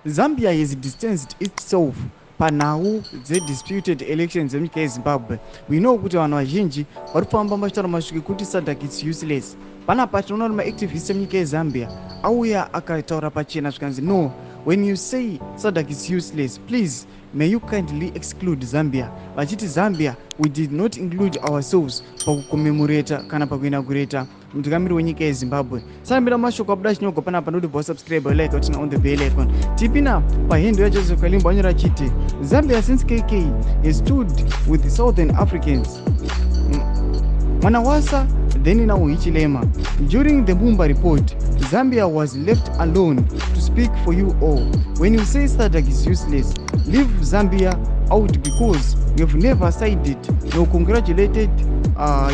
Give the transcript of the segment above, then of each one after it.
Zambia has distanced itself panhau disputed elections emunyika yeZimbabwe. We know kuti vanhu vazhinji vari kufamba machitaura masvike kuti SADC is useless. Panapa tinoona kuti maactivists emunyika yeZambia auya akataura pachena zvikanzi no, when you say SADC is useless, please may you kindly exclude Zambia. Vachiti Zambia, we did not include ourselves pakucommemorata kana pakuinaugurata mutungamiri wenyika yeZimbabwe. Sambira mashoko abuda chinyogo panapa noti subscribe like utina on the bell icon. Tipina pahendo ya Joseph Kalimbo anyora chiti Zambia since KK has stood with the Southern Africans. Manawasa then now Hichilema. During the Mumba report, Zambia was left alone to speak for you all. When you say SADC is useless, leave Zambia out because you have never sided nor congratulated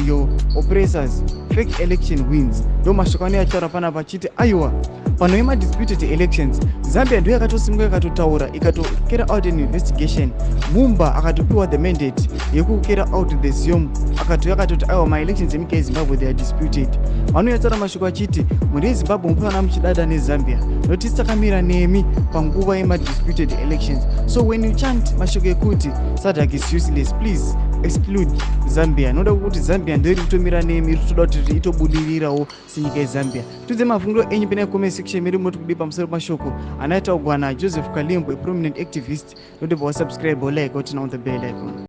your oppressors. Fake election wins. Do mashokani achara pana pachiti aiwa panoema disputed elections. Zambia ndio yakatosimuka yakatotaura ikatokera out an investigation. Mumba akatopiwa the mandate yekukera out the ZIOM yakatoti aiwa my elections emunyika yeZimbabwe they are disputed. Vanoyatsara mashoko achiti muri yeZimbabwe mupana muchidada neZambia noti takamira nemi panguva yema disputed elections. So when you chant mashoko ekuti SADC is useless, please exclude Zambia. Noda kuti Zambia ndio iri kutomira nemi iri kutoda kuti itobudirirawo senyika yeZambia. Tudze mafungiro enyu pene comment section miri moti kudi pamusoro mashoko anaita ugwana Joseph Kalimbo, a prominent activist. Noda subscribe or like utina on the bell icon.